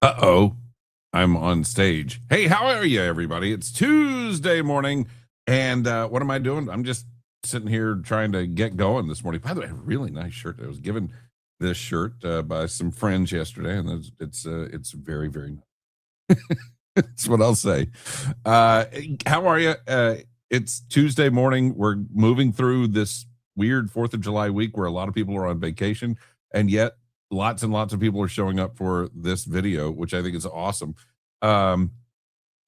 Uh-oh, I'm on stage. Hey, how are you, everybody? It's Tuesday morning, and what am I doing? I'm just sitting here trying to get going this morning. By the way, a really nice shirt. I was given this shirt by some friends yesterday, and it's very, very nice. That's what I'll say. How are you? It's Tuesday morning. We're moving through this weird 4th of July week where a lot of people are on vacation, and yet lots and lots of people are showing up for this video, which I think is awesome. I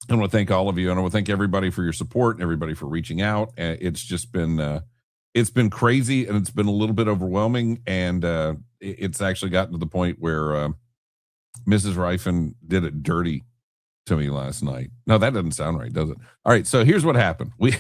want to thank all of you, and I want to thank everybody for your support and everybody for reaching out. It's been crazy, and it's been a little bit overwhelming, and it's actually gotten to the point where Mrs. Rifen did it dirty to me last night. No, that doesn't sound right, does it? All right, so here's what happened. We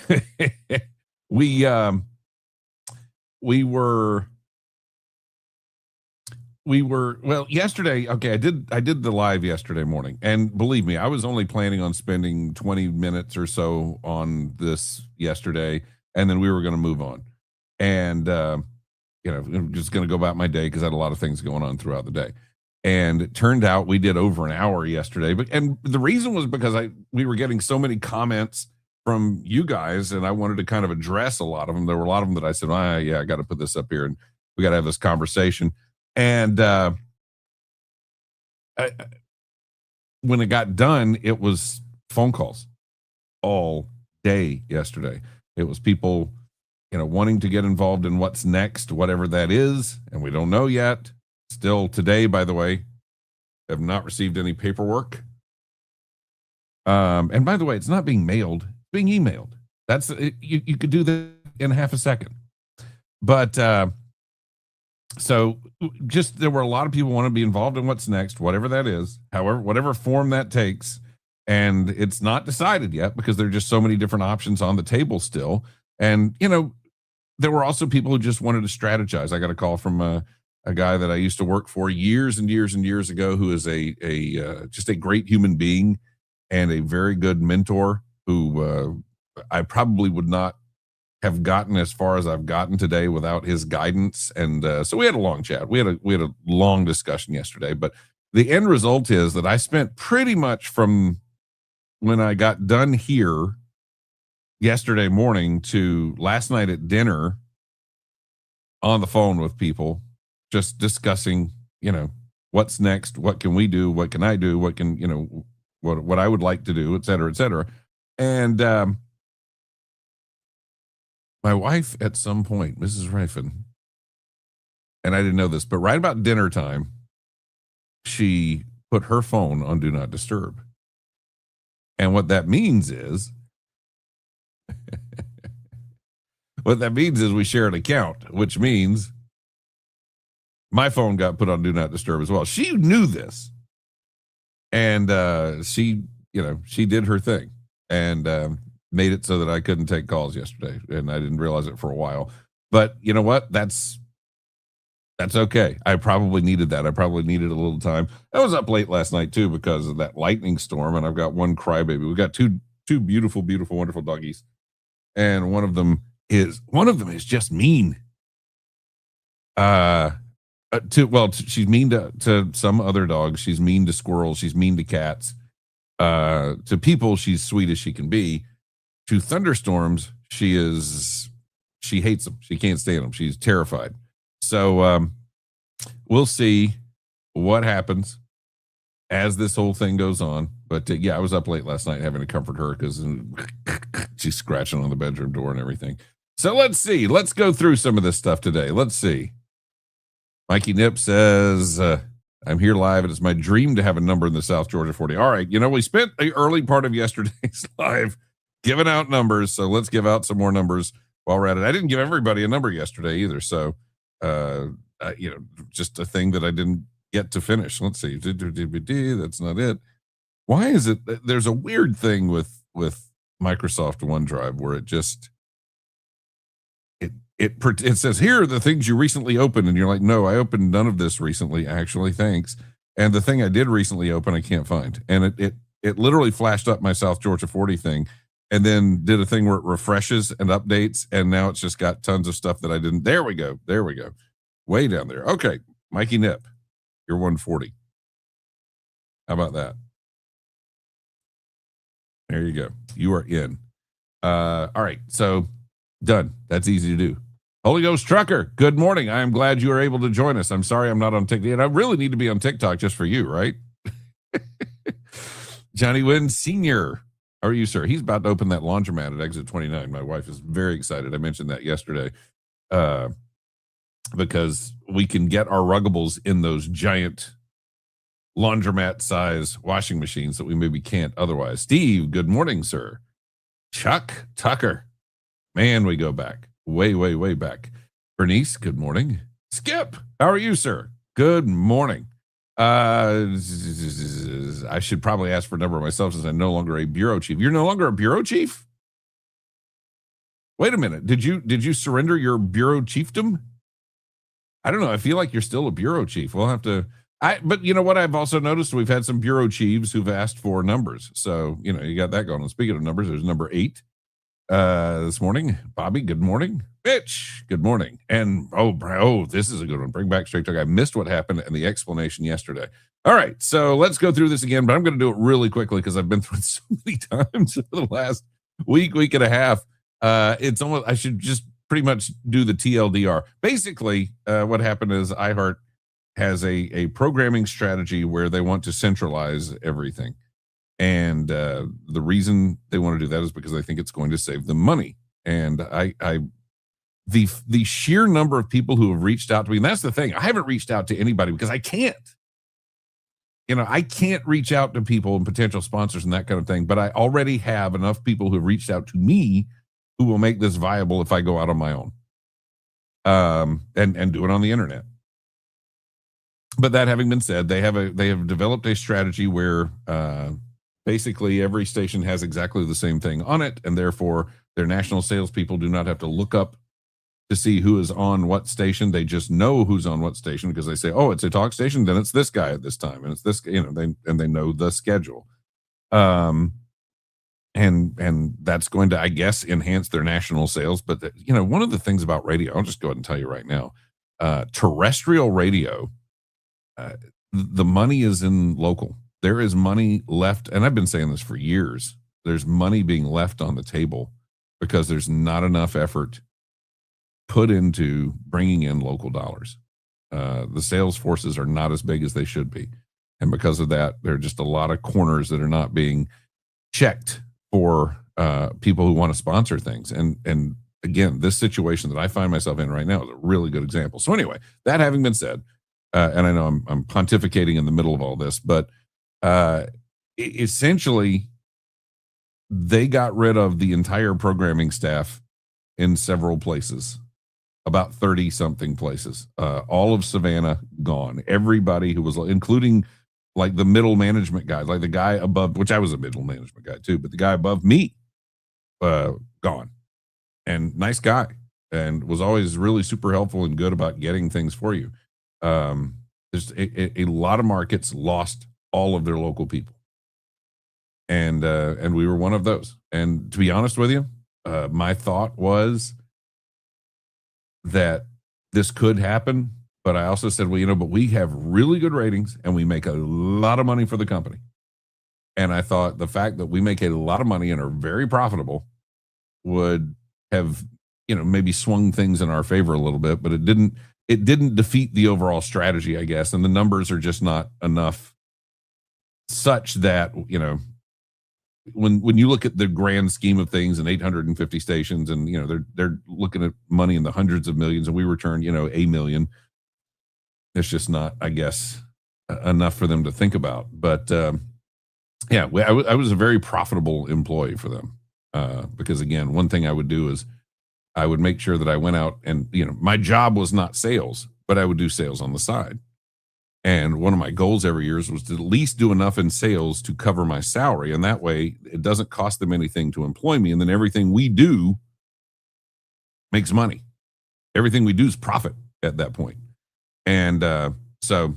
we were well yesterday. Okay, I did the live yesterday morning, and believe me, I was only planning on spending 20 minutes or so on this yesterday, and then we were going to move on. And I'm just going to go about my day because I had a lot of things going on throughout the day. And it turned out we did over an hour yesterday, and the reason was because we were getting so many comments from you guys, and I wanted to kind of address a lot of them. There were a lot of them that I said, yeah, I got to put this up here, and we got to have this conversation. And I, when it got done, it was phone calls all day yesterday. It was people, wanting to get involved in what's next, whatever that is, and we don't know yet. Still today, by the way, have not received any paperwork. And by the way, it's not being mailed; it's being emailed. That's you could do that in half a second. But so just there were a lot of people want to be involved in what's next, whatever that is, however, whatever form that takes. And it's not decided yet because there are just so many different options on the table still. And, there were also people who just wanted to strategize. I got a call from a guy that I used to work for years and years and years ago, who is just a great human being and a very good mentor who I probably would not have gotten as far as I've gotten today without his guidance. And so we had a long chat. We had a long discussion yesterday, but the end result is that I spent pretty much from when I got done here yesterday morning to last night at dinner on the phone with people, just discussing, what's next, what can we do, what can I do, what can, what I would like to do, et cetera, et cetera. And my wife at some point, Mrs. Rifen, and I didn't know this, but right about dinner time, she put her phone on Do Not Disturb. And what that means is, we share an account, which means my phone got put on Do Not Disturb as well. She knew this. And she did her thing and made it so that I couldn't take calls yesterday. And I didn't realize it for a while. But you know what? That's okay. I probably needed that. I probably needed a little time. I was up late last night too because of that lightning storm, and I've got one crybaby. We've got two beautiful, beautiful, wonderful doggies, and one of them is just mean. She's mean to some other dogs. She's mean to squirrels. She's mean to cats. To people, she's sweet as she can be. To thunderstorms, she hates them. She can't stand them. She's terrified. So we'll see what happens as this whole thing goes on. But I was up late last night having to comfort her because she's scratching on the bedroom door and everything. So let's see. Let's go through some of this stuff today. Let's see. Mikey Nip says, I'm here live. It is my dream to have a number in the South Georgia 40. All right. We spent the early part of yesterday's live giving out numbers. So let's give out some more numbers while we're at it. I didn't give everybody a number yesterday either. So, just a thing that I didn't get to finish. Let's see. That's not it. Why is it? There's a weird thing with Microsoft OneDrive where it just, it says, here are the things you recently opened. And you're like, no, I opened none of this recently, actually. Thanks. And the thing I did recently open, I can't find. And it literally flashed up my South Georgia 40 thing and then did a thing where it refreshes and updates. And now it's just got tons of stuff that I didn't. There we go. Way down there. Okay. Mikey Nip, you're 140. How about that? There you go. You are in. All right. So done. That's easy to do. Holy Ghost Trucker, good morning. I am glad you are able to join us. I'm sorry I'm not on TikTok. And I really need to be on TikTok just for you, right? Johnny Wynn Sr. How are you, sir? He's about to open that laundromat at exit 29. My wife is very excited. I mentioned that yesterday because we can get our ruggables in those giant laundromat size washing machines that we maybe can't otherwise. Steve, good morning, sir. Chuck Tucker. Man, we go back. Way, way, way back. Bernice, good morning. Skip, how are you, sir? Good morning. I should probably ask for a number myself since I'm no longer a bureau chief. You're no longer a bureau chief? Wait a minute. Did you surrender your bureau chiefdom? I don't know. I feel like you're still a bureau chief. We'll have to. But you know what? I've also noticed we've had some bureau chiefs who've asked for numbers. So you got that going on. Speaking of numbers, there's number 8 this morning. Bobby, good morning. Mitch, good morning. And this is a good one. Bring back Straight Talk. I missed what happened and the explanation yesterday. All right, so let's go through this again, but I'm going to do it really quickly because I've been through it so many times for the last week and a half. It's almost, I should just pretty much do the TLDR. Basically, what happened is iHeart has a programming strategy where they want to centralize everything. And the reason they want to do that is because they think it's going to save them money. And the sheer number of people who have reached out to me, and that's the thing, I haven't reached out to anybody because I can't. I can't reach out to people and potential sponsors and that kind of thing, but I already have enough people who have reached out to me who will make this viable if I go out on my own. And do it on the internet. But that having been said, they have developed a strategy where basically every station has exactly the same thing on it, and therefore their national salespeople do not have to look up to see who is on what station. They just know who's on what station because they say, "Oh, it's a talk station, then it's this guy at this time, and it's this." They know the schedule, and that's going to, I guess, enhance their national sales. But one of the things about radio, I'll just go ahead and tell you right now, terrestrial radio. The money is in local. There is money left, and I've been saying this for years. There's money being left on the table because there's not enough effort put into bringing in local dollars. The sales forces are not as big as they should be, and because of that, there are just a lot of corners that are not being checked for people who want to sponsor things. And again, this situation that I find myself in right now is a really good example. So anyway, that having been said. And I know I'm pontificating in the middle of all this, but essentially, they got rid of the entire programming staff in several places, about 30-something places. All of Savannah gone. Everybody who was, including like the middle management guy, like the guy above, which I was a middle management guy too, but the guy above me, gone. And nice guy, and was always really super helpful and good about getting things for you. There's a lot of markets lost all of their local people, and we were one of those. And to be honest with you, my thought was that this could happen, but I also said, well, but we have really good ratings and we make a lot of money for the company. And I thought the fact that we make a lot of money and are very profitable would have, maybe swung things in our favor a little bit, but it didn't defeat the overall strategy, I guess. And the numbers are just not enough such that, when you look at the grand scheme of things and 850 stations and, they're looking at money in the hundreds of millions and we return, $1 million. It's just not, I guess, enough for them to think about. But I was a very profitable employee for them because, again, one thing I would do is I would make sure that I went out and, my job was not sales, but I would do sales on the side. And one of my goals every year was to at least do enough in sales to cover my salary. And that way it doesn't cost them anything to employ me. And then everything we do makes money. Everything we do is profit at that point. And so,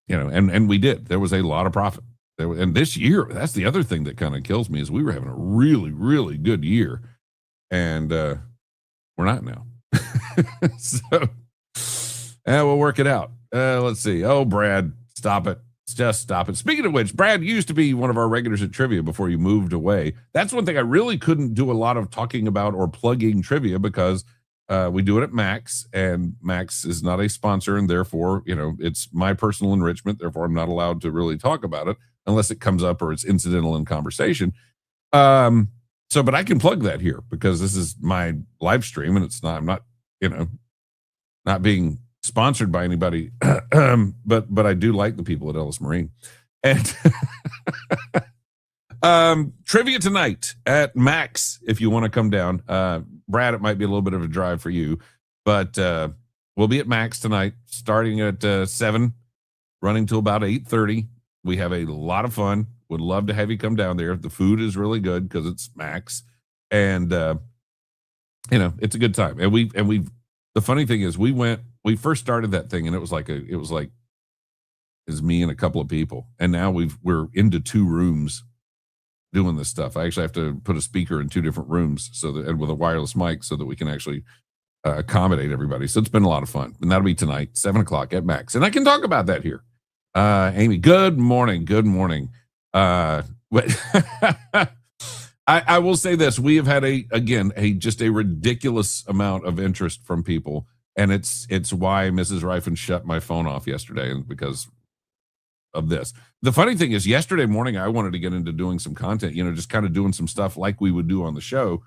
and we did. There was a lot of profit. And this year, that's the other thing that kind of kills me is we were having a really, really good year. And we're not now. So we'll work it out. Let's see. Oh, Brad, stop it. Just stop it. Speaking of which, Brad used to be one of our regulars at trivia before you moved away. That's one thing I really couldn't do a lot of talking about or plugging trivia because we do it at Max, and Max is not a sponsor, and therefore, it's my personal enrichment. Therefore, I'm not allowed to really talk about it unless it comes up or it's incidental in conversation. But I can plug that here because this is my live stream, and I'm not, not being sponsored by anybody, but I do like the people at Ellis Marine. And trivia tonight at Max, if you want to come down. Brad, it might be a little bit of a drive for you, but we'll be at Max tonight, starting at 7, running till about 8:30. We have a lot of fun. Would love to have you come down there. The food is really good because it's Max, and it's a good time. And we the funny thing is, we first started that thing, and it was like me and a couple of people, and now we're into 2 rooms doing this stuff. I actually have to put a speaker in 2 different rooms and with a wireless mic so that we can actually accommodate everybody. So it's been a lot of fun, and that'll be tonight, 7:00 at Max, and I can talk about that here. Amy, good morning. Good morning. I will say this: we have had just a ridiculous amount of interest from people. And it's why Mrs. Rifen shut my phone off yesterday, and because of this. The funny thing is, yesterday morning I wanted to get into doing some content, just kind of doing some stuff like we would do on the show,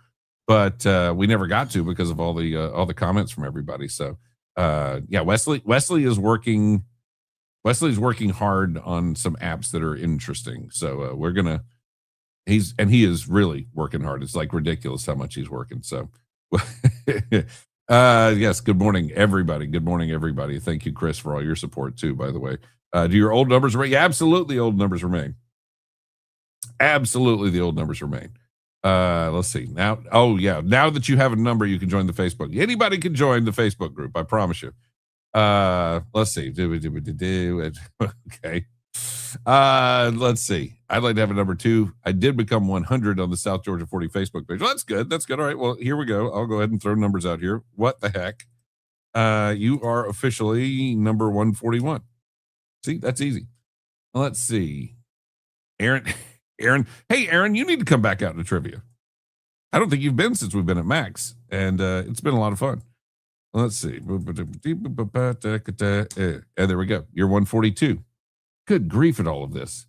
but we never got to because of all the comments from everybody. So Wesley is working. Wesley's working hard on some apps that are interesting. So he is really working hard. It's like ridiculous how much he's working. So. Yes. Good morning, everybody. Good morning, everybody. Thank you, Chris, for all your support too, by the way. Do your old numbers remain? Yeah, absolutely. Old numbers remain. Absolutely. The old numbers remain. Let's see now. Oh yeah. Now that you have a number, you can join the Facebook. Anybody can join the Facebook group. I promise you. Let's see. Okay. Let's see. I'd like to have a number 2. I did become 100 on the South Georgia 40 Facebook page. Well, that's good. That's good. All right. Well, here we go. I'll go ahead and throw numbers out here. What the heck? You are officially number 141. See, that's easy. Let's see. Aaron. Hey, Aaron, you need to come back out to trivia. I don't think you've been since we've been at Max, and it's been a lot of fun. Let's see. And there we go. You're 142. Good grief at all of this.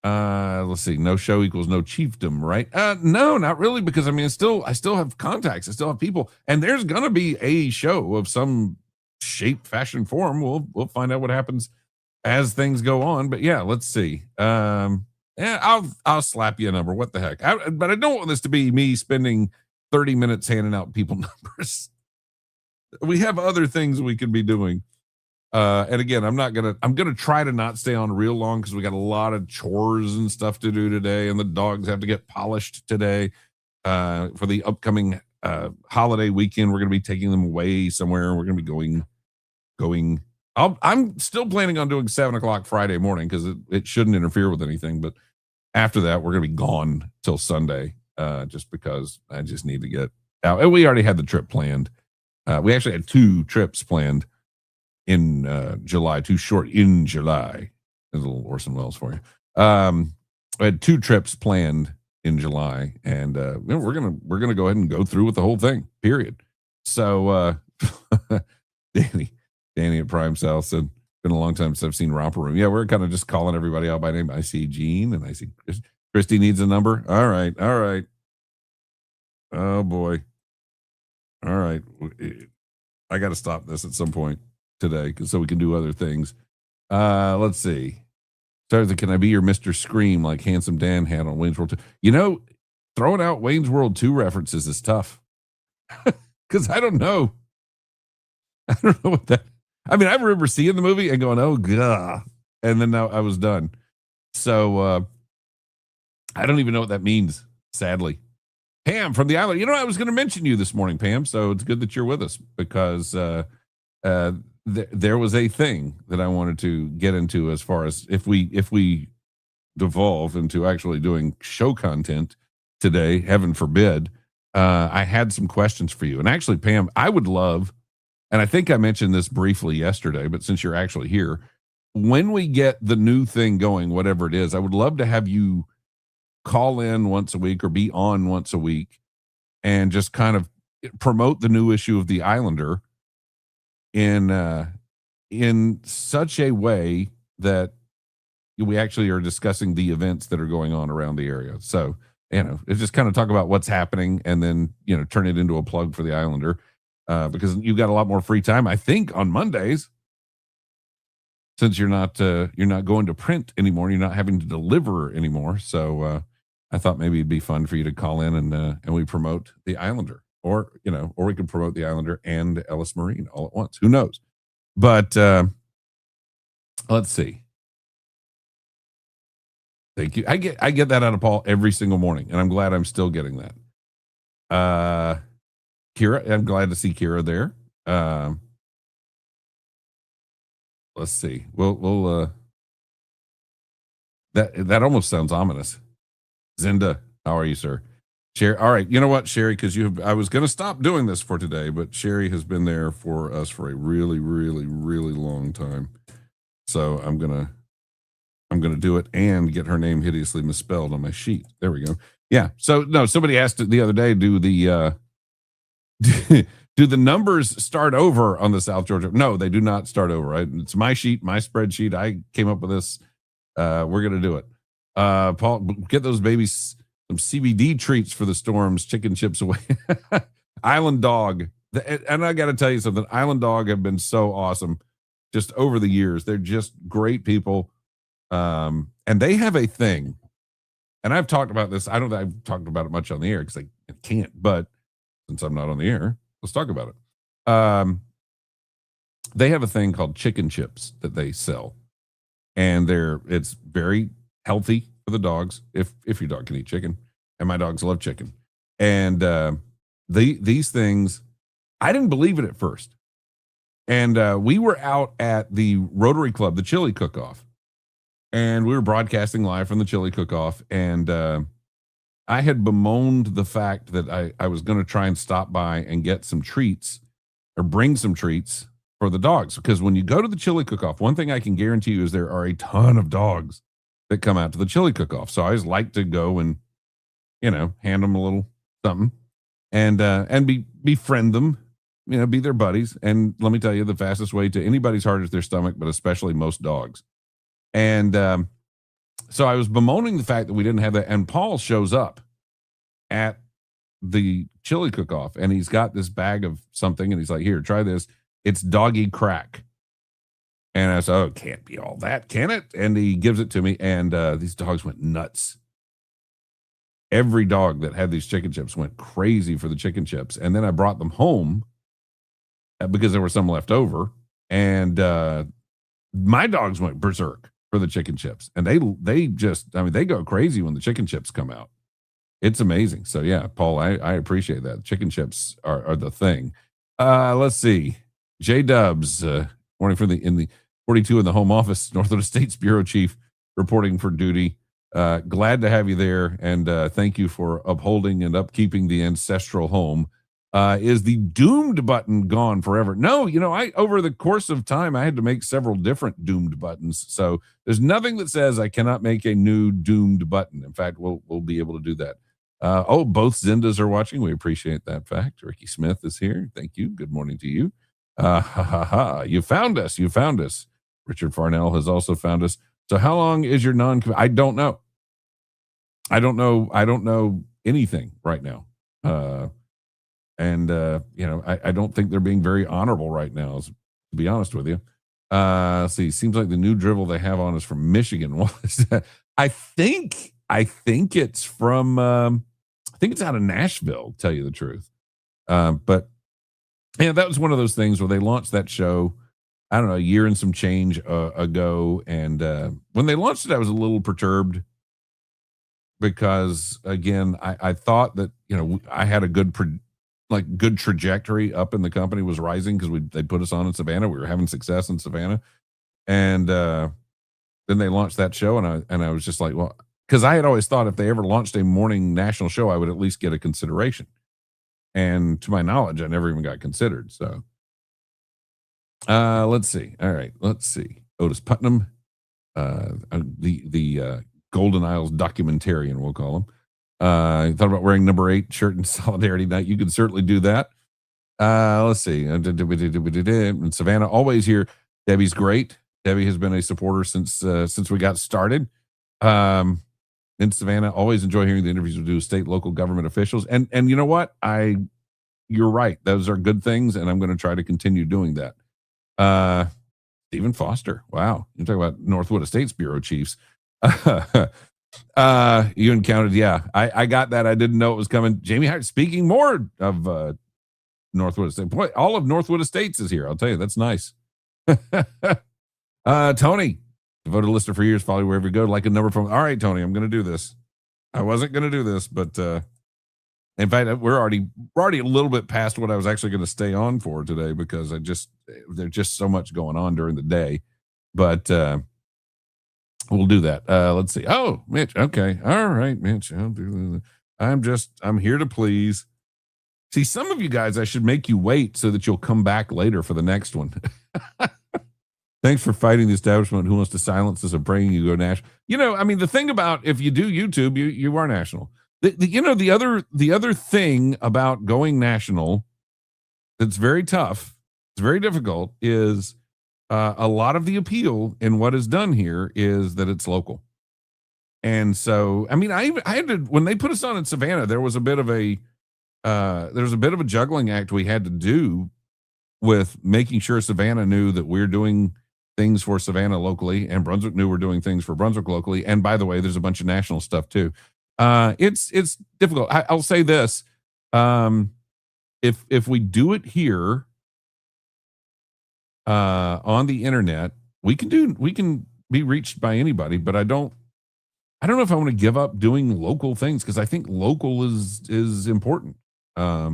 Let's see. No show equals no chiefdom, right? No, not really, because I still have contacts. I still have people, and there's gonna be a show of some shape, fashion, form. We'll find out what happens as things go on. But yeah, let's see. I'll slap you a number. What the heck? But I don't want this to be me spending 30 minutes handing out people numbers. We have other things we could be doing. And again, I'm gonna try to not stay on real long because we got a lot of chores and stuff to do today, and the dogs have to get polished today for the upcoming holiday weekend. We're gonna be taking them away somewhere. We're gonna be going. I'm still planning on doing 7:00 Friday morning because it shouldn't interfere with anything. But after that, we're gonna be gone till Sunday, just because I just need to get out. And we already had the trip planned. We actually had 2 trips planned in July, 2 short in July. There's a little Orson Welles for you. I had 2 trips planned in July, and we're gonna go ahead and go through with the whole thing. Period. So Danny at Prime South said, "Been a long time since I've seen Romper Room." Yeah, we're kind of just calling everybody out by name. I see Gene, and I see Christy needs a number. All right. Oh boy. All right. I got to stop this at some point today so we can do other things. Let's see. Can I be your Mr. Scream like Handsome Dan had on Wayne's World 2? Throwing out Wayne's World 2 references is tough. Because I don't know what that. I remember seeing the movie and going, "Oh god," and then now I was done. So I don't even know what that means. Sadly, Pam from the island. I was going to mention you this morning, Pam. So it's good that you're with us because there was a thing that I wanted to get into as far as if we devolve into actually doing show content today, heaven forbid. I had some questions for you, and actually, Pam, I would love. And I think I mentioned this briefly yesterday, but since you're actually here, when we get the new thing going, whatever it is, I would love to have you call in once a week or be on once a week and just kind of promote the new issue of the Islander in such a way that we actually are discussing the events that are going on around the area. So, it's just kind of talk about what's happening and then, turn it into a plug for the Islander because you've got a lot more free time, I think, on Mondays. Since you're not going to print anymore, you're not having to deliver anymore. So I thought maybe it'd be fun for you to call in and we promote the Islander, or we could promote the Islander and Ellis Marine all at once. Who knows? But let's see. Thank you. I get that out of Paul every single morning, and I'm glad I'm still getting that. Kira, I'm glad to see Kira there. Let's see. We'll that almost sounds ominous. Zinda, how are you, sir? Sherry, all right. You know what, Sherry? Because I was going to stop doing this for today, but Sherry has been there for us for a really, really, really long time. So I'm gonna do it and get her name hideously misspelled on my sheet. There we go. Yeah. So no, somebody asked the other day, do the do the numbers start over on the South Georgia? No, they do not start over. It's my sheet, my spreadsheet. I came up with this. We're going to do it. Paul, get those babies some CBD treats for the storms, chicken chips away. Island Dog. And I got to tell you something. Island Dog have been so awesome just over the years. They're just great people. And they have a thing. And I've talked about this. I don't think I've talked about it much on the air because I can't. But since I'm not on the air, let's talk about it. They have a thing called chicken chips that they sell, and it's very healthy for the dogs if your dog can eat chicken, and my dogs love chicken. And these things, I didn't believe it at first. And we were out at the Rotary Club, the chili cook-off, and we were broadcasting live from the chili cook-off, and I had bemoaned the fact that I was going to try and stop by and get some treats or bring some treats for the dogs. Because when you go to the chili cook-off, one thing I can guarantee you is there are a ton of dogs that come out to the chili cook-off. So I always like to go and, hand them a little something and befriend them, be their buddies. And let me tell you, the fastest way to anybody's heart is their stomach, but especially most dogs. And so I was bemoaning the fact that we didn't have that. And Paul shows up at the chili cook-off, and he's got this bag of something, and he's like, here, try this. It's doggy crack. And I said, oh, it can't be all that, can it? And he gives it to me, and these dogs went nuts. Every dog that had these chicken chips went crazy for the chicken chips. And then I brought them home because there were some left over, and my dogs went berserk for the chicken chips, and they just, they go crazy when the chicken chips come out. It's amazing. So yeah, Paul, I appreciate that. Chicken chips are the thing. Let's see. J Dubs, morning from the 42 in the home office, North Dakota State's Bureau Chief, reporting for duty. Glad to have you there, and thank you for upholding and upkeeping the ancestral home. Is the doomed button gone forever? No, I over the course of time, I had to make several different doomed buttons. So there's nothing that says I cannot make a new doomed button. In fact, we'll be able to do that. Both Zindas are watching. We appreciate that fact. Ricky Smith is here. Thank you. Good morning to you. You found us. You found us. Richard Farnell has also found us. So how long is your I don't know. I don't know anything right now. And I don't think they're being very honorable right now, to be honest with you. See, seems like the new drivel they have on is from Michigan. What is that? I think it's from I think it's out of Nashville, to tell you the truth. But that was one of those things where they launched that show, I don't know, a year and some change ago. And when they launched it, I was a little perturbed because, again, I thought that, I had a good trajectory up in the company, was rising because they put us on in Savannah. We were having success in Savannah. And then they launched that show, and I was just like, well, because I had always thought if they ever launched a morning national show, I would at least get a consideration. And to my knowledge, I never even got considered. So let's see. All right, let's see. Otis Putnam. the Golden Isles documentarian, we'll call him. Thought about wearing number 8 shirt in Solidarity Night. You can certainly do that. Let's see. In Savannah, always here. Debbie's great. Debbie has been a supporter since we got started. In Savannah, always enjoy hearing the interviews we do with state, local government officials. And you know what? You're right. Those are good things, and I'm going to try to continue doing that. Stephen Foster. Wow. You talk about Northwood Estates Bureau chiefs. You encountered, yeah. I got that. I didn't know it was coming. Jamie Hart, speaking more of Northwood Estates. Boy, all of Northwood Estates is here. I'll tell you, that's nice. Tony, devoted listener for years, follow you wherever you go. Like a number from. All right, Tony, I'm going to do this. I wasn't going to do this, but in fact, we're already a little bit past what I was actually going to stay on for today because there's just so much going on during the day. But we'll do that. Let's see. Oh, Mitch. Okay. All right, Mitch. I'm here to please. See, some of you guys, I should make you wait so that you'll come back later for the next one. Thanks for fighting the establishment who wants to silence us and praying you go national. I mean, the thing about if you do YouTube, you are national. The other thing about going national that's very tough, it's very difficult, is a lot of the appeal in what is done here is that it's local. And so, I mean, I had to, when they put us on in Savannah, there was a bit of a juggling act we had to do with making sure Savannah knew that we're doing things for Savannah locally, and Brunswick knew we're doing things for Brunswick locally. And by the way, there's a bunch of national stuff too. It's difficult. I'll say this: if we do it here on the internet, we can be reached by anybody. But I don't know if I want to give up doing local things because I think local is important. I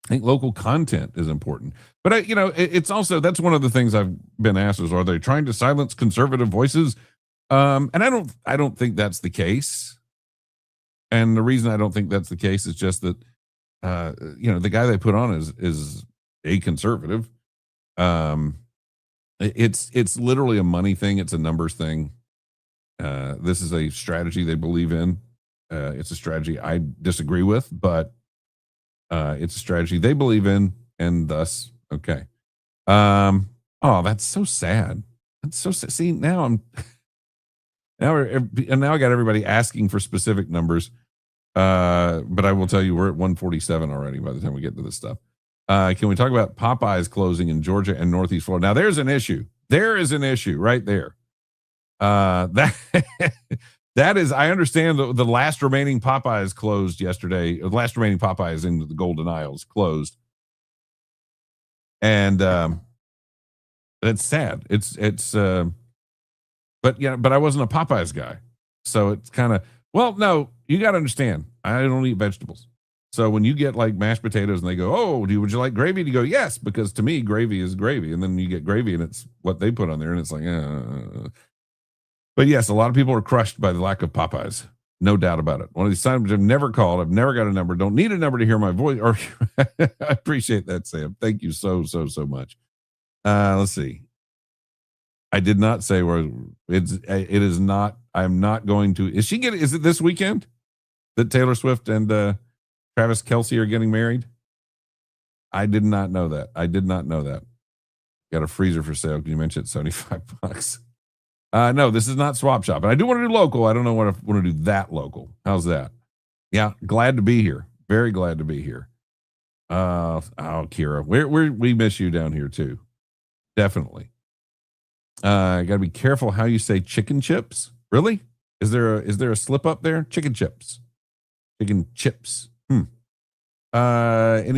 think local content is important, but it's also, that's one of the things I've been asked is, are they trying to silence conservative voices? And I don't think that's the case. And the reason I don't think that's the case is just that, the guy they put on is a conservative. It's literally a money thing. It's a numbers thing. This is a strategy they believe in. It's a strategy I disagree with, but it's a strategy they believe in, and thus, okay. Oh, that's so sad. That's so sad. See, now I got everybody asking for specific numbers. But I will tell you, we're at 147 already by the time we get to this stuff. Can we talk about Popeyes closing in Georgia and Northeast Florida? Now, there's an issue. There is an issue right there. That is, I understand the last remaining Popeyes closed yesterday. The last remaining Popeyes in the Golden Isles closed. And it's sad. But I wasn't a Popeyes guy. So it's kind of, well, no, you got to understand, I don't eat vegetables. So when you get like mashed potatoes and they go, oh, would you like gravy? And you go, yes, because to me, gravy is gravy. And then you get gravy and it's what they put on there. And it's like, But yes, a lot of people are crushed by the lack of Popeyes. No doubt about it. One of these times I've never called. I've never got a number. Don't need a number to hear my voice. Or I appreciate that, Sam. Thank you so much. Let's see. I did not say where it is not. I'm not going to. Is it this weekend that Taylor Swift and Travis Kelce are getting married? I did not know that. Got a freezer for sale. Can you mention it? $75. No, this is not Swap Shop. And I do want to do local. I don't know what I want to do that local. How's that? Yeah, glad to be here. Very glad to be here. Kira, we miss you down here too. Definitely. Got to be careful how you say chicken chips. Really? Is there a slip up there? Chicken chips. Any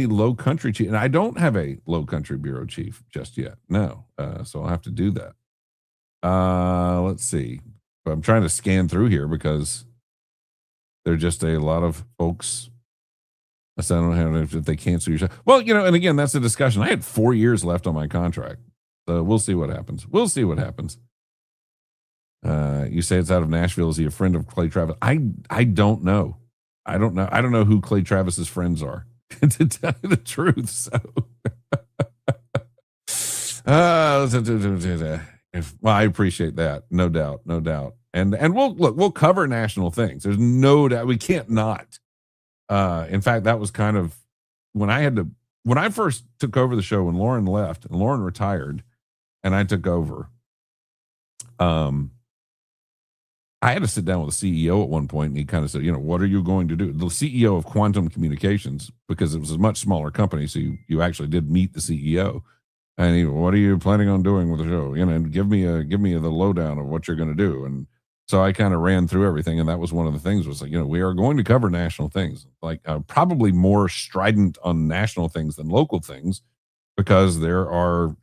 low country chief? And I don't have a low country bureau chief just yet. No. So I'll have to do that. Let's see. I'm trying to scan through here because there are just a lot of folks. I don't know if they cancel your show. Well, and again, that's a discussion. I had 4 years left on my contract. So we'll see what happens. You say it's out of Nashville. Is he a friend of Clay Travis? I don't know. I don't know who Clay Travis's friends are, to tell you the truth. So, Well, I appreciate that. No doubt, no doubt. And we'll cover national things. There's no doubt we can't not. In fact, that was kind of when when I first took over the show when Lauren left and Lauren retired and I took over. I had to sit down with the CEO at one point and he kind of said, what are you going to do? The CEO of Quantum Communications, because it was a much smaller company, so you actually did meet the CEO. And what are you planning on doing with the show? And give me the lowdown of what you're going to do. And so I kind of ran through everything, and that was one of the things was like, we are going to cover national things, like probably more strident on national things than local things, because there are,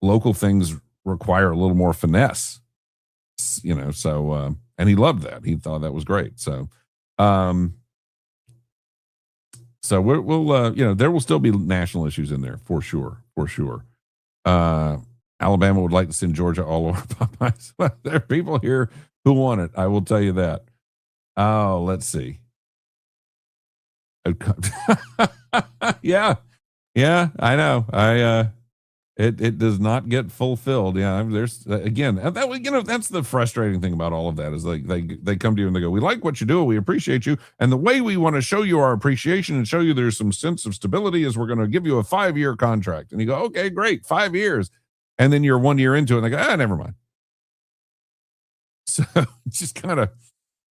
local things require a little more finesse, so, and he loved that. He thought that was great. So, we'll there will still be national issues in there for sure. For sure. Alabama would like to send Georgia all over Popeyes. There are people here who want it. I will tell you that. Oh, let's see. Yeah. Yeah, I know. It does not get fulfilled. Yeah, there's again that's the frustrating thing about all of that is they come to you and they go, we like what you do, we appreciate you, and the way we want to show you our appreciation and show you there's some sense of stability is we're going to give you a 5-year contract. And you go, okay, great, 5 years, and then you're 1 year into it and they go, never mind. So it's just kind of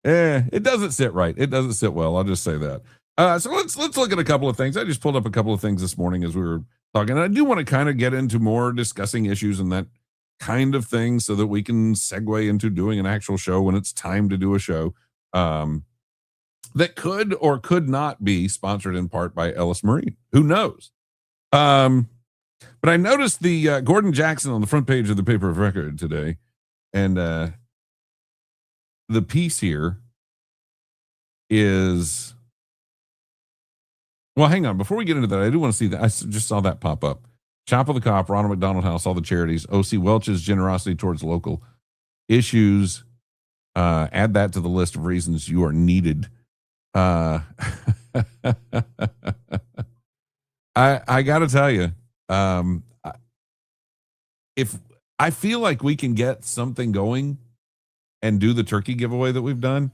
it doesn't sit right. It doesn't sit well. I'll just say that. So let's look at a couple of things. I just pulled up a couple of things this morning as we were talking. And I do want to kind of get into more discussing issues and that kind of thing so that we can segue into doing an actual show when it's time to do a show that could or could not be sponsored in part by Ellis Marine. Who knows? But I noticed the Gordon Jackson on the front page of the paper of record today. And the piece here is... Well, hang on. Before we get into that, I do want to see that. I just saw that pop up. Chop of the Cop, Ronald McDonald House, all the charities, O.C. Welch's generosity towards local issues. Add that to the list of reasons you are needed. I got to tell you, if I feel like we can get something going and do the turkey giveaway that we've done,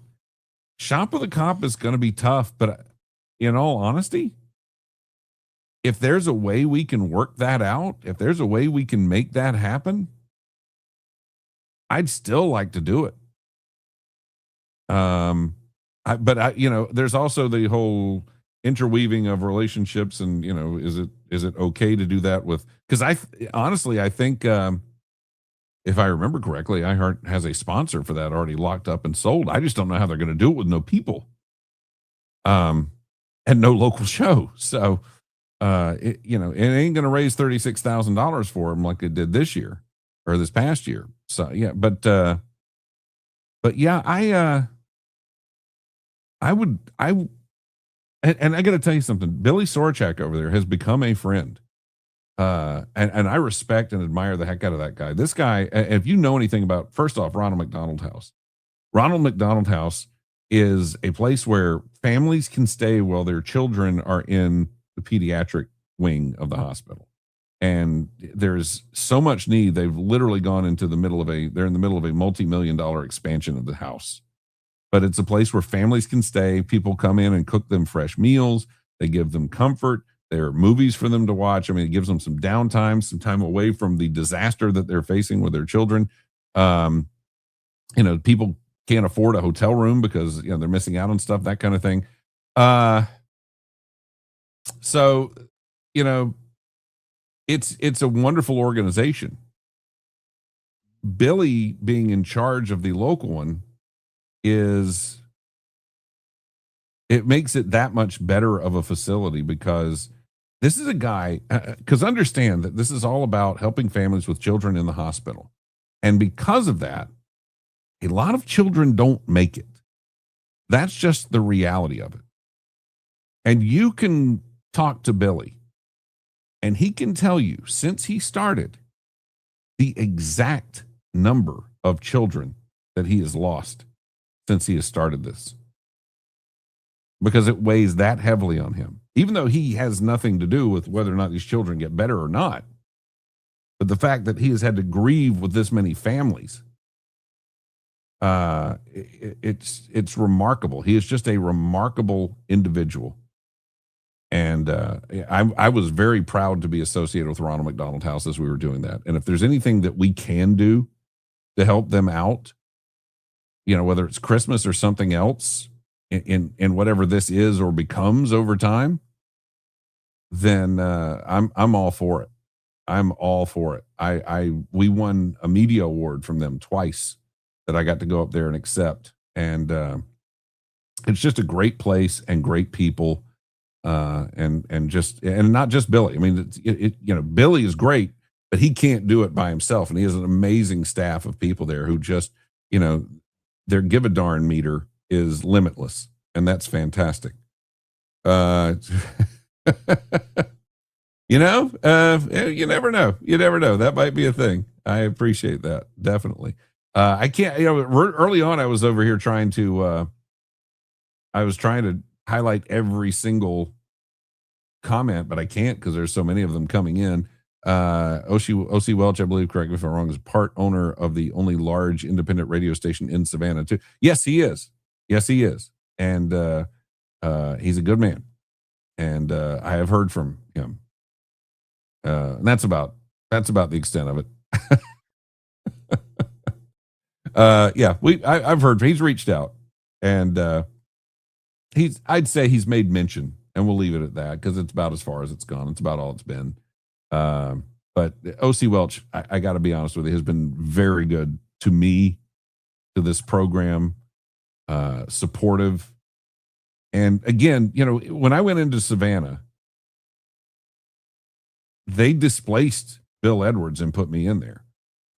Shop of the Cop is going to be tough, but in all honesty, if there's a way we can work that out, if there's a way we can make that happen, I'd still like to do it. There's also the whole interweaving of relationships and, is it okay to do that with, because I think, if I remember correctly, iHeart has a sponsor for that already locked up and sold. I just don't know how they're going to do it with no people. And no local show. So, it ain't going to raise $36,000 for them like it did this year or this past year. So, yeah, but yeah, I got to tell you something. Billy Sorchak over there has become a friend. And I respect and admire the heck out of that guy. This guy, if you know anything about, first off, Ronald McDonald House is a place where families can stay while their children are in the pediatric wing of the hospital. And there's so much need. They've literally gone into they're in the middle of a multi-million-dollar expansion of the house. But it's a place where families can stay. People come in and cook them fresh meals. They give them comfort. There are movies for them to watch. I mean, it gives them some downtime, some time away from the disaster that they're facing with their children. People can't afford a hotel room because they're missing out on stuff, that kind of thing. So it's a wonderful organization. Billy being in charge of the local one it makes it that much better of a facility, because this is a guy, because understand that this is all about helping families with children in the hospital. And because of that, a lot of children don't make it. That's just the reality of it. And you can talk to Billy, and he can tell you, since he started, the exact number of children that he has lost since he has started this. Because it weighs that heavily on him. Even though he has nothing to do with whether or not these children get better or not, But the fact that he has had to grieve with this many families, it's remarkable. He is just a remarkable individual. And I was very proud to be associated with Ronald McDonald House as we were doing that. And if there's anything that we can do to help them out, whether it's Christmas or something else in whatever this is or becomes over time, then I'm all for it. I'm all for it. We won a media award from them twice that I got to go up there and accept. And it's just a great place and great people. And not just Billy. I mean, Billy is great, but he can't do it by himself. And he has an amazing staff of people there who just, their give a darn meter is limitless. And that's fantastic. You never know. You never know. That might be a thing. I appreciate that. Definitely. I can't, early on, I was over here trying to highlight every single comment, but I can't because there's so many of them coming in. O.C. Welch, I believe, correct me if I'm wrong, is part owner of the only large independent radio station in Savannah, too. Yes, he is. And he's a good man. And I have heard from him. And that's about the extent of it. I've heard he's reached out, and I'd say he's made mention, and we'll leave it at that because it's about as far as it's gone. It's about all it's been. But O.C. Welch, I got to be honest with you, has been very good to me, to this program, supportive. And again, when I went into Savannah, they displaced Bill Edwards and put me in there.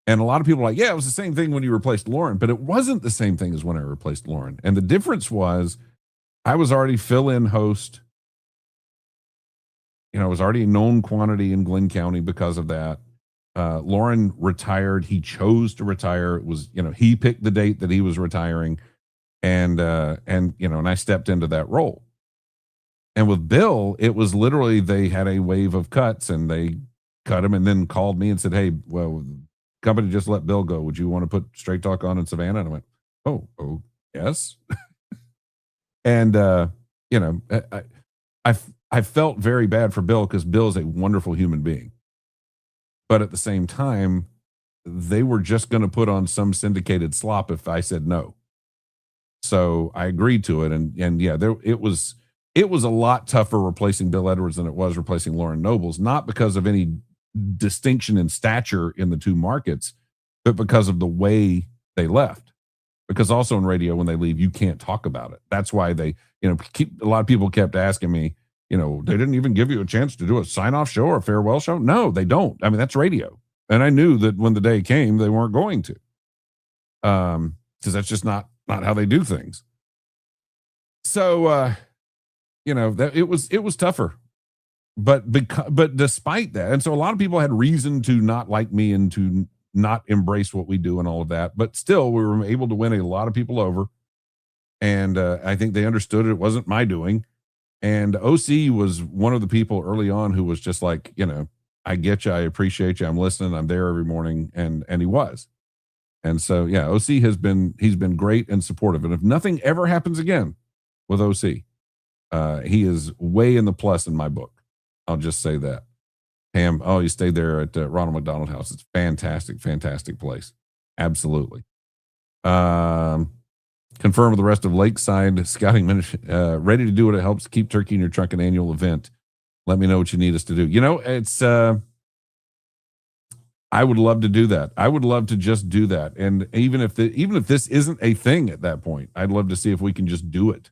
And a lot of people are like, yeah, it was the same thing when you replaced Lauren, but it wasn't the same thing as when I replaced Lauren. And the difference was I was already fill-in host. I was already a known quantity in Glenn County because of that. Lauren retired. He chose to retire. It was, he picked the date that he was retiring. And I stepped into that role. And with Bill, it was literally, they had a wave of cuts and they cut him and then called me and said, hey, well, the company just let Bill go. Would you want to put Straight Talk on in Savannah? And I went, oh, yes. And, I felt very bad for Bill because Bill is a wonderful human being. But at the same time, they were just going to put on some syndicated slop if I said no. So I agreed to it. And yeah, it was a lot tougher replacing Bill Edwards than it was replacing Lauren Nobles, not because of any distinction in stature in the two markets, but because of the way they left. Because also in radio, when they leave, you can't talk about it. That's why they, a lot of people kept asking me, they didn't even give you a chance to do a sign-off show or a farewell show. No, they don't. I mean, that's radio. And I knew that when the day came, they weren't going to. Because that's just not how they do things. So, that it was tougher. But despite that, and so a lot of people had reason to not like me and to not embrace what we do and all of that. But still, we were able to win a lot of people over. And I think they understood it wasn't my doing. And OC was one of the people early on who was just like, I get you. I appreciate you. I'm listening. I'm there every morning. And he was. And so, yeah, OC he's been great and supportive. And if nothing ever happens again with OC, he is way in the plus in my book. I'll just say that. Pam, you stayed there at Ronald McDonald House. It's fantastic, fantastic place. Absolutely. Confirm with the rest of Lakeside Scouting ready to do what it helps keep turkey in your truck, an annual event. Let me know what you need us to do. It's I would love to do that. I would love to just do that. And even if this isn't a thing at that point, I'd love to see if we can just do it.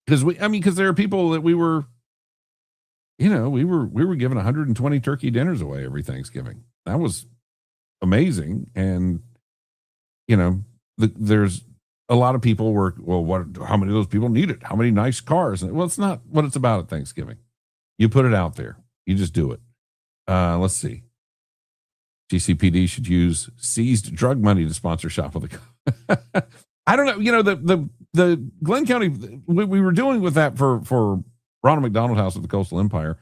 Because there are people that we were giving 120 turkey dinners away every Thanksgiving. That was amazing. And, there's a lot of people were, well, how many of those people need it? How many nice cars? Well, it's not what it's about at Thanksgiving. You put it out there. You just do it. Let's see. GCPD should use seized drug money to sponsor Shop with a I don't know. The Glenn County, we were doing with that for Ronald McDonald House of the Coastal Empire.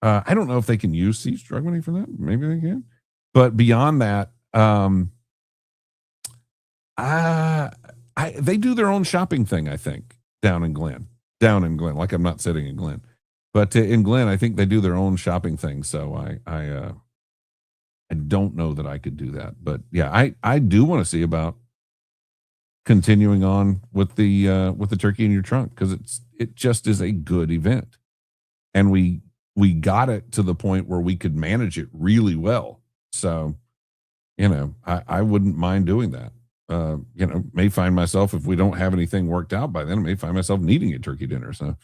I don't know if they can use Siege drug money for that. Maybe they can. But beyond that, they do their own shopping thing, I think, down in Glen. Like I'm not sitting in Glen. But in Glen, I think they do their own shopping thing. So I don't know that I could do that. But yeah, I do want to see about continuing on with the turkey in your trunk, because it just is a good event. And we got it to the point where we could manage it really well. So, I wouldn't mind doing that. May find myself, if we don't have anything worked out by then, I may find myself needing a turkey dinner. So,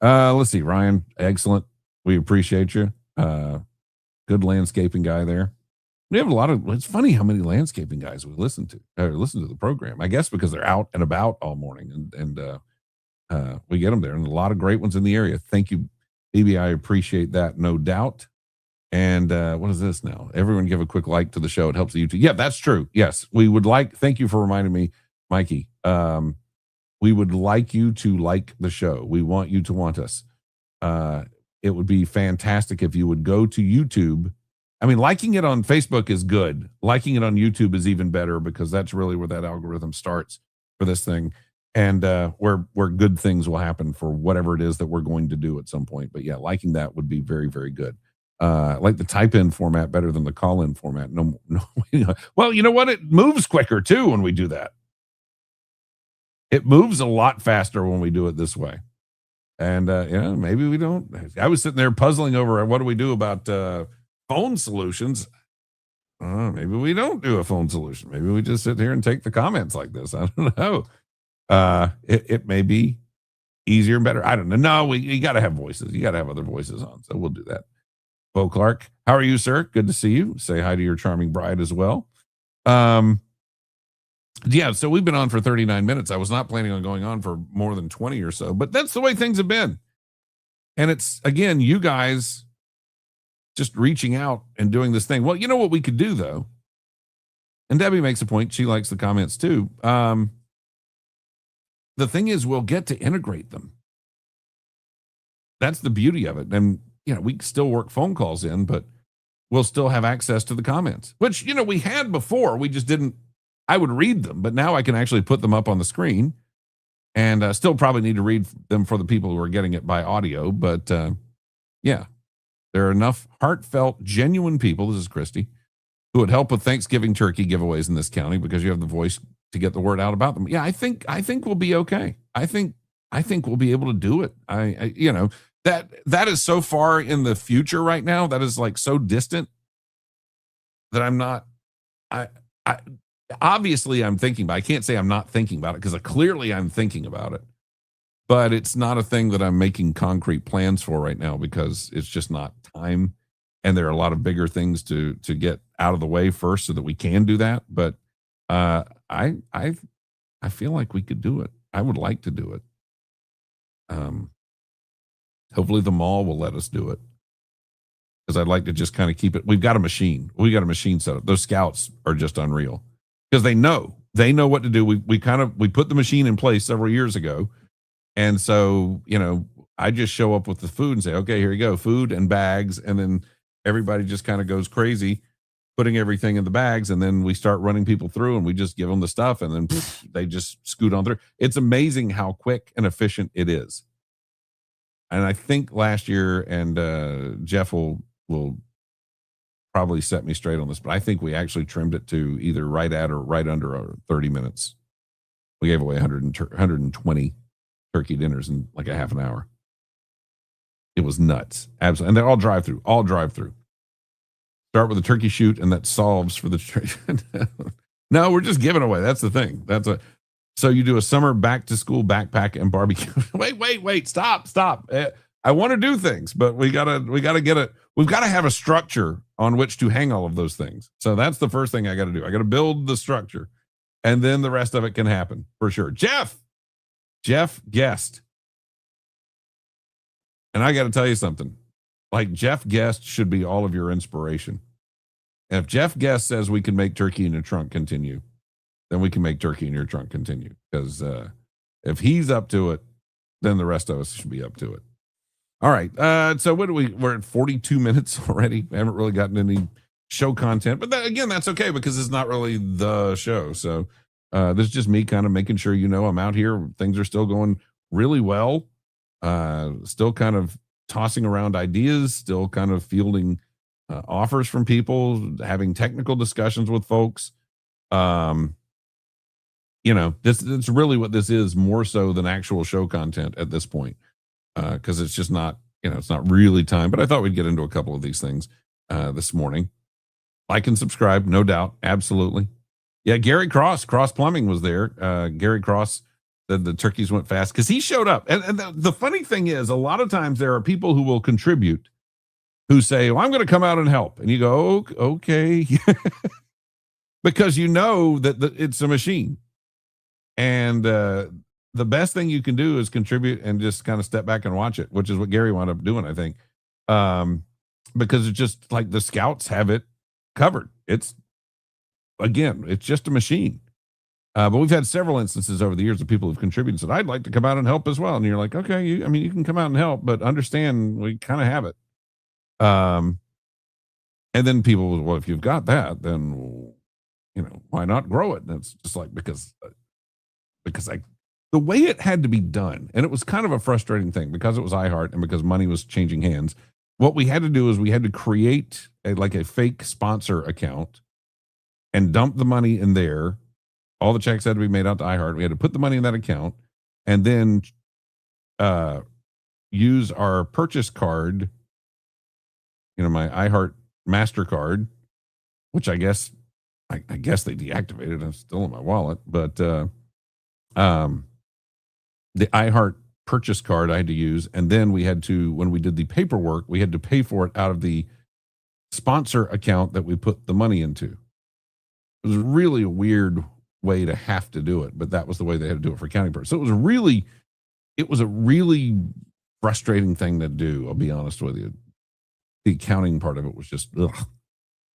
let's see, Ryan, excellent. We appreciate you. Good landscaping guy there. We have it's funny how many landscaping guys we listen to the program. I guess because they're out and about all morning, and we get them there, and a lot of great ones in the area. Thank you, BB. I appreciate that, no doubt. And what is this now? Everyone give a quick like to the show. It helps the YouTube. Yeah, that's true. Yes, we would thank you for reminding me, Mikey. We would like you to like the show. We want you to want us. It would be fantastic if you would go to YouTube. I mean, liking it on Facebook is good. Liking it on YouTube is even better, because that's really where that algorithm starts for this thing. And where good things will happen for whatever it is that we're going to do at some point. But yeah, liking that would be very, very good. Like the type-in format better than the call-in format. No. Well, you know what? It moves quicker too when we do that. It moves a lot faster when we do it this way. And maybe we don't. I was sitting there puzzling over what do we do about phone solutions. Maybe we don't do a phone solution. Maybe we just sit here and take the comments like this. I don't know. It may be easier and better. I don't know. No, you got to have voices. You got to have other voices on. So we'll do that. Bo Clark, how are you, sir? Good to see you. Say hi to your charming bride as well. Yeah, so we've been on for 39 minutes. I was not planning on going on for more than 20 or so, but that's the way things have been. And it's, again, you guys just reaching out and doing this thing. Well, you know what we could do, though? And Debbie makes a point. She likes the comments, too. The thing is, we'll get to integrate them. That's the beauty of it. And, we can still work phone calls in, but we'll still have access to the comments, which, we had before. We just didn't. I would read them, but now I can actually put them up on the screen, and still probably need to read them for the people who are getting it by audio. But yeah, there are enough heartfelt, genuine people. This is Christy, who would help with Thanksgiving turkey giveaways in this county, because you have the voice to get the word out about them. Yeah, I think we'll be okay. I think we'll be able to do it. That is so far in the future right now. That is like so distant that I'm not. Obviously I'm thinking, but I can't say I'm not thinking about it, because clearly I'm thinking about it. But it's not a thing that I'm making concrete plans for right now, because it's just not time. And there are a lot of bigger things to get out of the way first so that we can do that. But I feel like we could do it. I would like to do it. Hopefully the mall will let us do it, because I'd like to just kind of keep it. We've got a machine. We got a machine set up. Those scouts are just unreal, because they know what to do. We put the machine in place several years ago. And so, I just show up with the food and say, okay, here you go, food and bags. And then everybody just kind of goes crazy, putting everything in the bags. And then we start running people through, and we just give them the stuff, and then they just scoot on through. It's amazing how quick and efficient it is. And I think last year, and Jeff will probably set me straight on this, but I think we actually trimmed it to either right at or right under 30 minutes. We gave away 120 turkey dinners in like a half an hour. It was nuts. Absolutely. And they're all drive through. Start with a turkey shoot, and that solves for the No, we're just giving away. That's the thing. So you do a summer back to school backpack and barbecue. wait, stop. I want to do things, but we gotta get it. We've got to have a structure on which to hang all of those things. So that's the first thing I got to do. I got to build the structure, and then the rest of it can happen for sure. Jeff Guest. And I got to tell you something, like Jeff Guest should be all of your inspiration. And if Jeff Guest says we can make turkey in your trunk continue, then we can make turkey in your trunk continue. Because if he's up to it, then the rest of us should be up to it. All right. So what we're at 42 minutes already. I haven't really gotten any show content, but again, that's okay because it's not really the show. So this is just me kind of making sure I'm out here. Things are still going really well. Still kind of tossing around ideas, still kind of fielding offers from people, having technical discussions with folks. Um, this it's really what this is more so than actual show content at this point. Because it's just not, it's not really time. But I thought we'd get into a couple of these things this morning. Like and subscribe, no doubt, absolutely. Yeah, Gary Cross Plumbing was there. Gary Cross said the turkeys went fast because he showed up. And the funny thing is, a lot of times there are people who will contribute who say, "Well, I'm going to come out and help," and you go, "Okay," because that it's a machine, and the best thing you can do is contribute and just kind of step back and watch it, which is what Gary wound up doing, I think. Because it's just like the scouts have it covered. It's just a machine. But we've had several instances over the years of people who've contributed and said, "I'd like to come out and help as well." And you're like, "Okay, you can come out and help, but understand we kind of have it." And then people, well, if you've got that, then why not grow it? And it's just like because the way it had to be done, and it was kind of a frustrating thing because it was iHeart and because money was changing hands. What we had to do is we had to create a fake sponsor account and dump the money in there. All the checks had to be made out to iHeart. We had to put the money in that account and then use our purchase card, my iHeart MasterCard, which I guess they deactivated. I'm still in my wallet, but the iHeart purchase card I had to use. And then we had to, when we did the paperwork, we had to pay for it out of the sponsor account that we put the money into. It was really a weird way to have to do it, but that was the way they had to do it for accounting purposes. So it was a really frustrating thing to do. I'll be honest with you. The accounting part of it was just, ugh.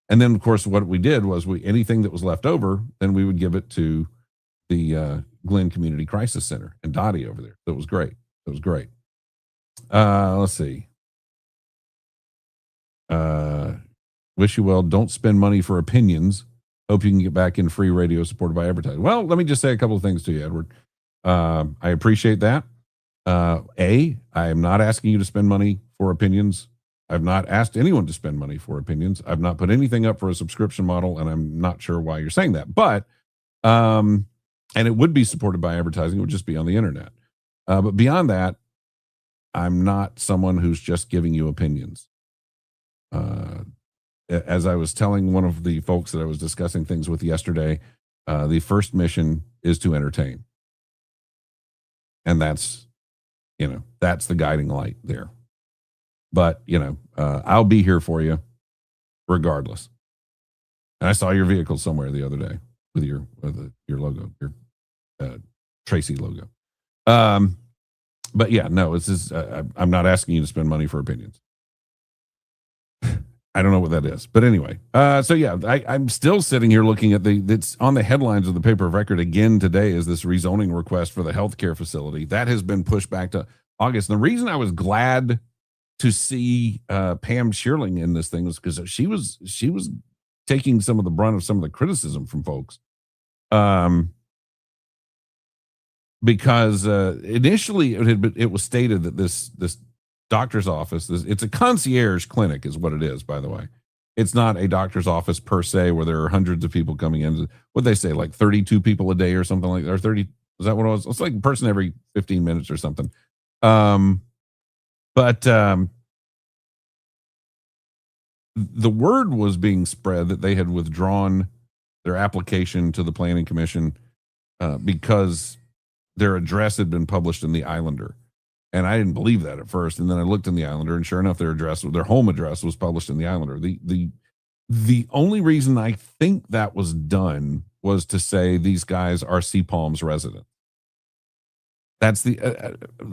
And then of course, what we did was anything that was left over, then we would give it to the Glenn Community Crisis Center and Dottie over there. That was great. Let's see. Wish you well. Don't spend money for opinions. Hope you can get back in free radio supported by advertising. Well, let me just say a couple of things to you, Edward. I appreciate that. I am not asking you to spend money for opinions. I've not asked anyone to spend money for opinions. I've not put anything up for a subscription model, and I'm not sure why you're saying that. But and it would be supported by advertising. It would just be on the internet. But beyond that, I'm not someone who's just giving you opinions. As I was telling one of the folks that I was discussing things with yesterday, the first mission is to entertain. And that's the guiding light there. But, I'll be here for you regardless. And I saw your vehicle somewhere the other day with your logo, your Tracy logo. But yeah, no, I'm not asking you to spend money for opinions. I don't know what that is, but anyway. So yeah, I'm still sitting here looking at it's on the headlines of the paper of record again today is this rezoning request for the healthcare facility that has been pushed back to August. And the reason I was glad to see Pam Shearling in this thing was because she was taking some of the brunt of some of the criticism from folks. Because initially it was stated that this doctor's office, it's a concierge clinic is what it is, by the way. It's not a doctor's office per se where there are hundreds of people coming in. What they say, like 32 people a day or something like that, or 30, is that what it was? It's like a person every 15 minutes or something. But the word was being spread that they had withdrawn their application to the Planning Commission because their address had been published in the Islander. And I didn't believe that at first. And then I looked in the Islander, and sure enough, their home address was published in the Islander. The only reason I think that was done was to say these guys are Sea Palms residents. That's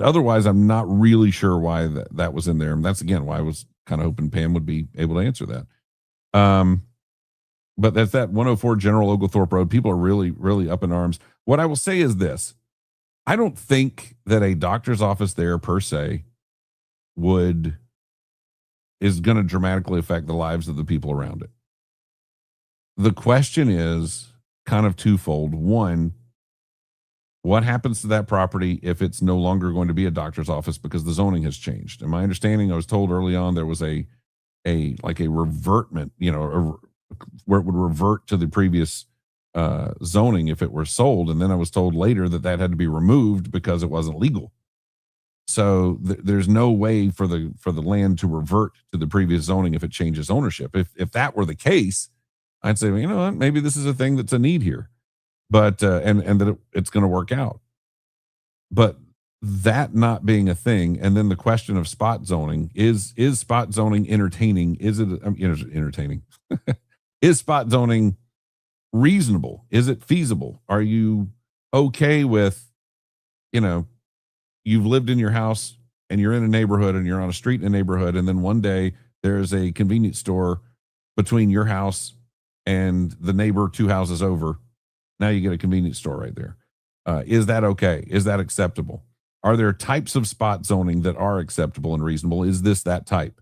otherwise, I'm not really sure why that was in there. And that's again why I was kind of hoping Pam would be able to answer that. But that's that 104 General Oglethorpe Road. People are really, really up in arms. What I will say is this. I don't think that a doctor's office there per se is going to dramatically affect the lives of the people around it. The question is kind of twofold. One, what happens to that property if it's no longer going to be a doctor's office because the zoning has changed? And my understanding, I was told early on there was a revertment, where it would revert to the previous zoning if it were sold. And then I was told later that had to be removed because it wasn't legal. So there's no way for the land to revert to the previous zoning if it changes ownership. If that were the case, I'd say, well, you know what, maybe this is a thing that's a need here, but and that it's going to work out. But that not being a thing, and then the question of spot zoning is spot zoning entertaining? Is it entertaining? Is spot zoning reasonable? Is it feasible? Are you okay with, you've lived in your house and you're in a neighborhood and you're on a street in a neighborhood, and then one day there's a convenience store between your house and the neighbor 2 houses over. Now you get a convenience store right there. Is that okay? Is that acceptable? Are there types of spot zoning that are acceptable and reasonable? Is this that type?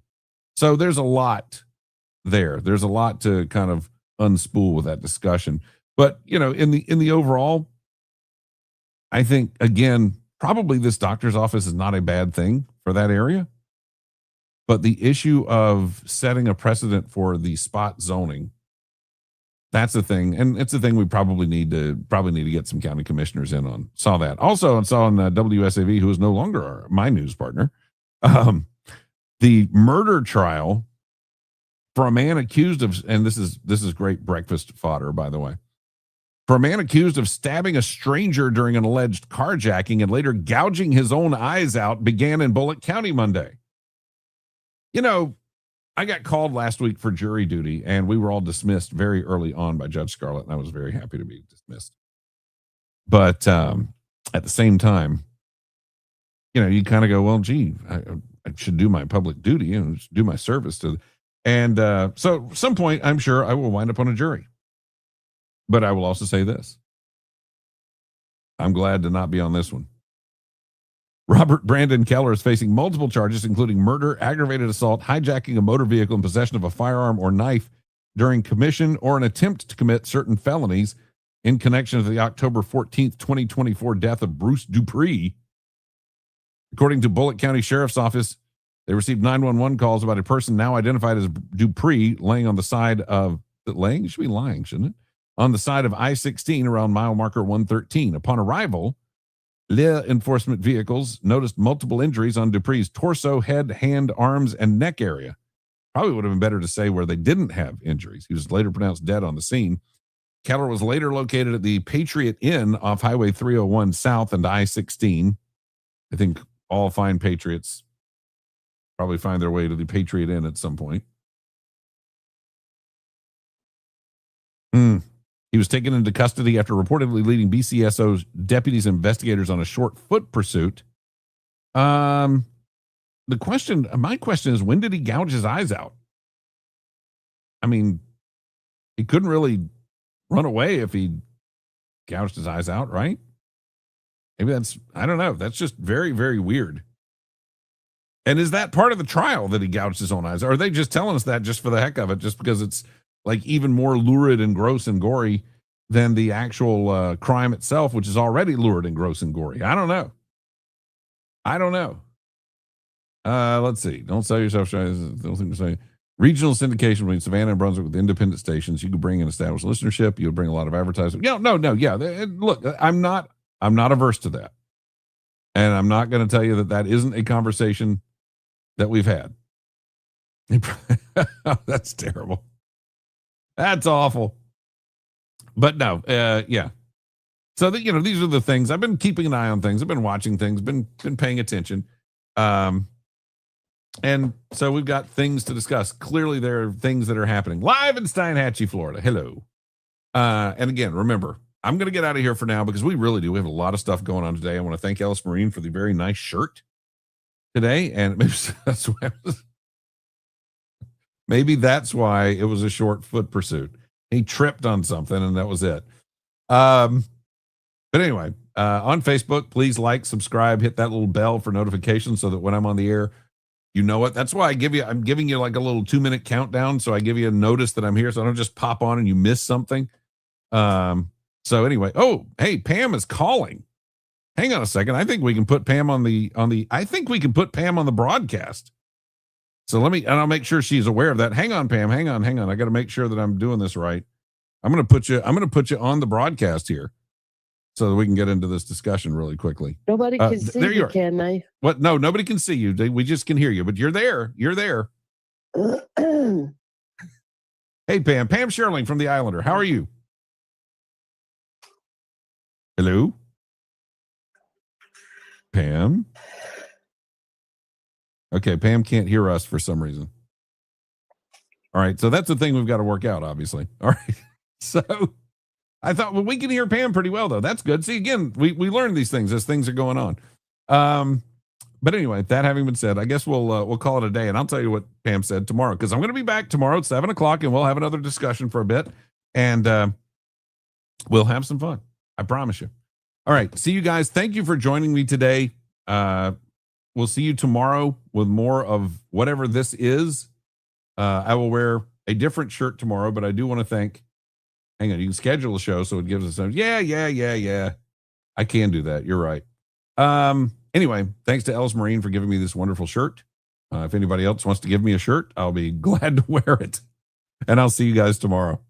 So there's a lot there. There's a lot to kind of unspool with that discussion. But, in the overall, I think, again, probably this doctor's office is not a bad thing for that area. But the issue of setting a precedent for the spot zoning, that's the thing. And it's a thing we probably need to get some county commissioners in on. Saw that. Also, I saw on WSAV, who is no longer my news partner, the murder trial for a man accused of, and this is great breakfast fodder, by the way, for a man accused of stabbing a stranger during an alleged carjacking and later gouging his own eyes out, began in Bullock County Monday. I got called last week for jury duty, and we were all dismissed very early on by Judge Scarlett, and I was very happy to be dismissed. But at the same time, you kind of go, well, gee, I should do my public duty and do my service to. And so at some point, I'm sure I will wind up on a jury. But I will also say this. I'm glad to not be on this one. Robert Brandon Keller is facing multiple charges, including murder, aggravated assault, hijacking a motor vehicle, and possession of a firearm or knife during commission or an attempt to commit certain felonies in connection with the October 14th, 2024 death of Bruce Dupree. According to Bullock County Sheriff's Office, they received 911 calls about a person now identified as Dupree laying on the side of, laying? It should be lying, shouldn't it? On the side of I-16 around mile marker 113. Upon arrival, law enforcement vehicles noticed multiple injuries on Dupree's torso, head, hand, arms, and neck area. Probably would have been better to say where they didn't have injuries. He was later pronounced dead on the scene. Keller was later located at the Patriot Inn off Highway 301 South and I-16. I think all fine patriots probably find their way to the Patriot Inn at some point. He was taken into custody after reportedly leading BCSO's deputies and investigators on a short foot pursuit. My question is, when did he gouge his eyes out? I mean, he couldn't really run away if he gouged his eyes out, right? Maybe I don't know. That's just very, very weird. And is that part of the trial that he gouged his own eyes? Or are they just telling us that just for the heck of it, just because it's like even more lurid and gross and gory than the actual crime itself, which is already lurid and gross and gory? I don't know. Let's see. Don't sell yourself shy. Don't think to say. Regional syndication between Savannah and Brunswick with independent stations. You could bring in established listenership. You'll bring a lot of advertising. Yeah, no. Yeah. Look, I'm not averse to that. And I'm not going to tell you that isn't a conversation that we've had. That's terrible. That's awful. But no, yeah. So that, these are the things. I've been keeping an eye on things. I've been watching things, been paying attention. And so we've got things to discuss. Clearly there are things that are happening live in Steinhatchee, Florida. Hello. And again, remember, I'm going to get out of here for now because we really do. We have a lot of stuff going on today. I want to thank Ellis Marine for the very nice shirt today. And maybe that's why it was a short foot pursuit. He tripped on something and that was it. But anyway, on Facebook, please like, subscribe, hit that little bell for notifications so that when I'm on the air, You know what? That's why I'm giving you like a little 2-minute countdown. So I give you a notice that I'm here. So I don't just pop on and you miss something. So anyway, oh, hey, Pam is calling. Hang on a second. I think we can put Pam on the broadcast. So and I'll make sure she's aware of that. Hang on, Pam. Hang on. I got to make sure that I'm doing this right. I'm going to put you on the broadcast here so that we can get into this discussion really quickly. Nobody can see you, can they? What? No, nobody can see you. We just can hear you, but you're there. You're there. Hey, Pam. Pam Sherling from the Islander. How are you? Hello? Pam? Okay, Pam can't hear us for some reason. All right, so that's the thing we've got to work out, obviously. All right, so I thought, well, we can hear Pam pretty well, though. That's good. See, again, we learn these things as things are going on. But anyway, that having been said, I guess we'll call it a day, and I'll tell you what Pam said tomorrow, because I'm going to be back tomorrow at 7:00, and we'll have another discussion for a bit, and we'll have some fun. I promise you. All right, see you guys. Thank you for joining me today. We'll see you tomorrow with more of whatever this is. I will wear a different shirt tomorrow, but I do want to thank. Hang on, you can schedule a show so it gives us. Yeah. I can do that. You're right. Anyway, thanks to Els Marine for giving me this wonderful shirt. If anybody else wants to give me a shirt, I'll be glad to wear it. And I'll see you guys tomorrow.